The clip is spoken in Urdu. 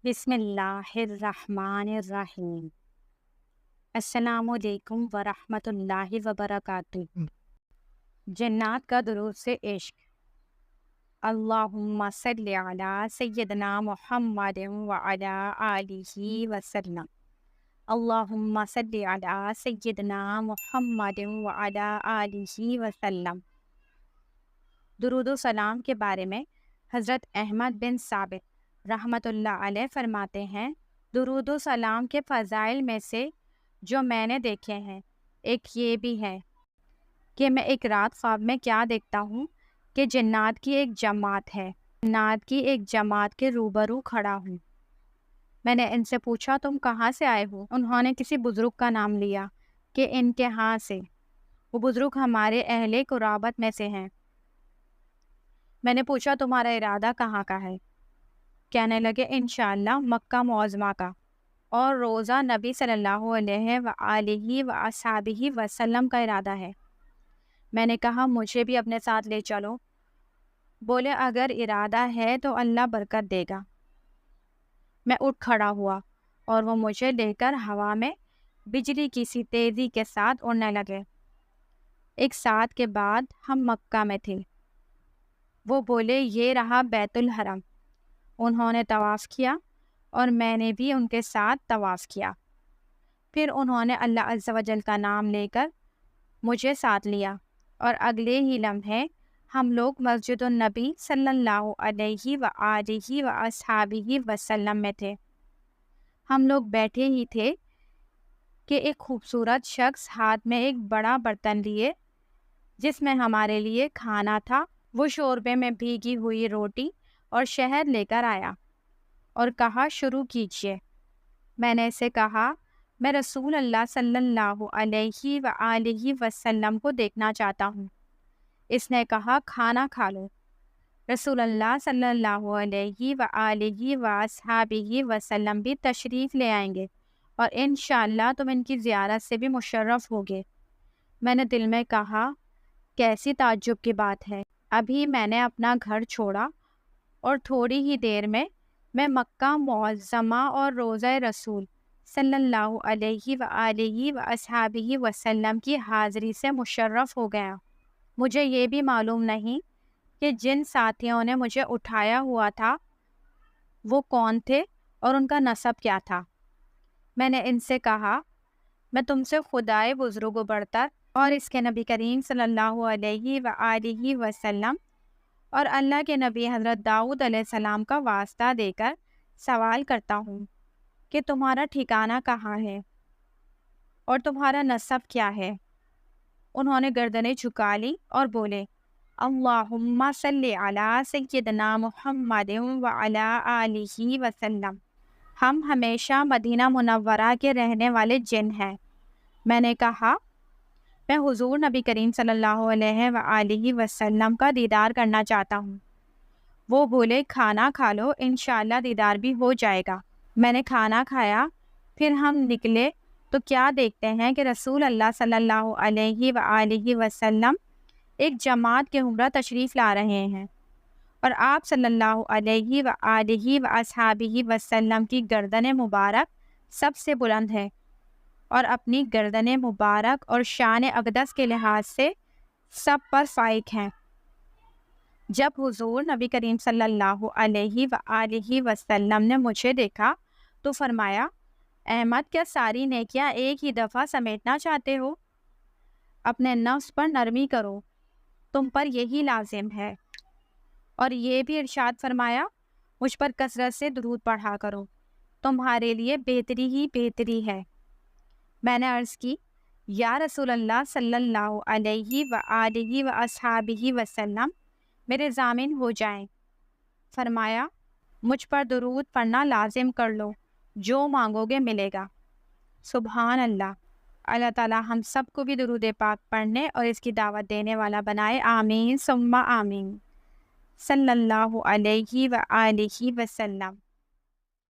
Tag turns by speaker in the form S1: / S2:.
S1: بسم اللہ الرحمن الرحیم۔ السلام علیکم ورحمۃ اللہ وبرکاتہ۔ جنات کا درود سے عشق۔ اللہم صلی علی سیدنا محمد وعلی آلہ وسلم۔ اللہم صلی علی سیدنا محمد وعلی آلہ وسلم۔ درود و سلام کے بارے میں حضرت احمد بن ثابت رحمۃ اللہ علیہ فرماتے ہیں، درود و سلام کے فضائل میں سے جو میں نے دیکھے ہیں ایک یہ بھی ہے کہ میں ایک رات خواب میں کیا دیکھتا ہوں کہ جنات کی ایک جماعت ہے، جنات کی ایک جماعت کے روبرو کھڑا ہوں۔ میں نے ان سے پوچھا تم کہاں سے آئے ہو؟ انہوں نے کسی بزرگ کا نام لیا کہ ان کے ہاں سے، وہ بزرگ ہمارے اہل قرابت میں سے ہیں۔ میں نے پوچھا تمہارا ارادہ کہاں کا ہے؟ کہنے لگے انشاءاللہ مکہ معظمہ کا، اور روزہ نبی صلی اللہ علیہ وآلہ وآصحابہ وسلم کا ارادہ ہے۔ میں نے کہا مجھے بھی اپنے ساتھ لے چلو۔ بولے اگر ارادہ ہے تو اللہ برکت دے گا۔ میں اٹھ کھڑا ہوا اور وہ مجھے لے کر ہوا میں بجلی کی سی تیزی کے ساتھ اڑنے لگے۔ ایک ساتھ کے بعد ہم مکہ میں تھے۔ وہ بولے یہ رہا بیت الحرم۔ انہوں نے طواف کیا اور میں نے بھی ان کے ساتھ طواف کیا۔ پھر انہوں نے اللہ عز و جل کا نام لے کر مجھے ساتھ لیا اور اگلے ہی لمحے ہم لوگ مسجد النبی صلی اللہ علیہ وآلہ وآصحابہ وسلم میں تھے۔ ہم لوگ بیٹھے ہی تھے کہ ایک خوبصورت شخص ہاتھ میں ایک بڑا برتن لیے جس میں ہمارے لیے کھانا تھا، وہ شوربے میں بھیگی ہوئی روٹی اور شہد لے کر آیا اور کہا شروع کیجیے۔ میں نے اسے کہا میں رسول اللہ صلی اللہ علیہ وآلہ وسلم کو دیکھنا چاہتا ہوں۔ اس نے کہا کھانا کھا لو، رسول اللہ صلی اللہ علیہ وآلہ وآصحابہ وسلم بھی تشریف لے آئیں گے اور انشاءاللہ تم ان کی زیارت سے بھی مشرف ہوگے۔ میں نے دل میں کہا کیسی تعجب کی بات ہے، ابھی میں نے اپنا گھر چھوڑا اور تھوڑی ہی دیر میں مکہ معظمہ اور روضہ رسول صلی اللہ علیہ وآلہ وآصحابہ وسلم کی حاضری سے مشرف ہو گیا۔ مجھے یہ بھی معلوم نہیں کہ جن ساتھیوں نے مجھے اٹھایا ہوا تھا وہ کون تھے اور ان کا نسب کیا تھا۔ میں نے ان سے کہا میں تم سے خدائے بزرگ و برتر اور اس کے نبی کریم صلی اللہ علیہ وآلہ وسلم اور اللہ کے نبی حضرت داؤد علیہ السلام کا واسطہ دے کر سوال کرتا ہوں کہ تمہارا ٹھکانہ کہاں ہے اور تمہارا نسب کیا ہے؟ انہوں نے گردنیں جھکا لی اور بولے اللہم صلی علی سیدنا محمد وعلی آلہ وسلم۔ ہم ہمیشہ مدینہ منورہ کے رہنے والے جن ہیں۔ میں نے کہا میں حضور نبی کریم صلی اللہ علیہ وآلہ وسلم کا دیدار کرنا چاہتا ہوں۔ وہ بولے کھانا کھا لو، انشاءاللہ دیدار بھی ہو جائے گا۔ میں نے کھانا کھایا، پھر ہم نکلے تو کیا دیکھتے ہیں کہ رسول اللہ صلی اللہ علیہ وآلہ وسلم ایک جماعت کے ہمراہ تشریف لا رہے ہیں اور آپ صلی اللہ علیہ وآلہ وآصحابہ وسلم کی گردن مبارک سب سے بلند ہے اور اپنی گردن مبارک اور شان اقدس کے لحاظ سے سب پر فائق ہیں۔ جب حضور نبی کریم صلی اللہ علیہ وآلہ وسلم نے مجھے دیکھا تو فرمایا احمد کیا ساری نیکیاں ایک ہی دفعہ سمیٹنا چاہتے ہو؟ اپنے نفس پر نرمی کرو، تم پر یہی لازم ہے۔ اور یہ بھی ارشاد فرمایا مجھ پر کثرت سے درود پڑھا کرو، تمہارے لیے بہتری ہی بہتری ہے۔ میں نے عرض کی یا رسول اللہ صلی اللہ علیہ وآلہ وآصحابہ وسلم میرے ضامن ہو جائیں۔ فرمایا مجھ پر درود پڑھنا لازم کر لو، جو مانگو گے ملے گا۔ سبحان اللہ۔ اللہ تعالی ہم سب کو بھی درود پاک پڑھنے اور اس کی دعوت دینے والا بنائے، آمین ثم آمین۔ صلی اللہ علیہ وآلہ وسلم۔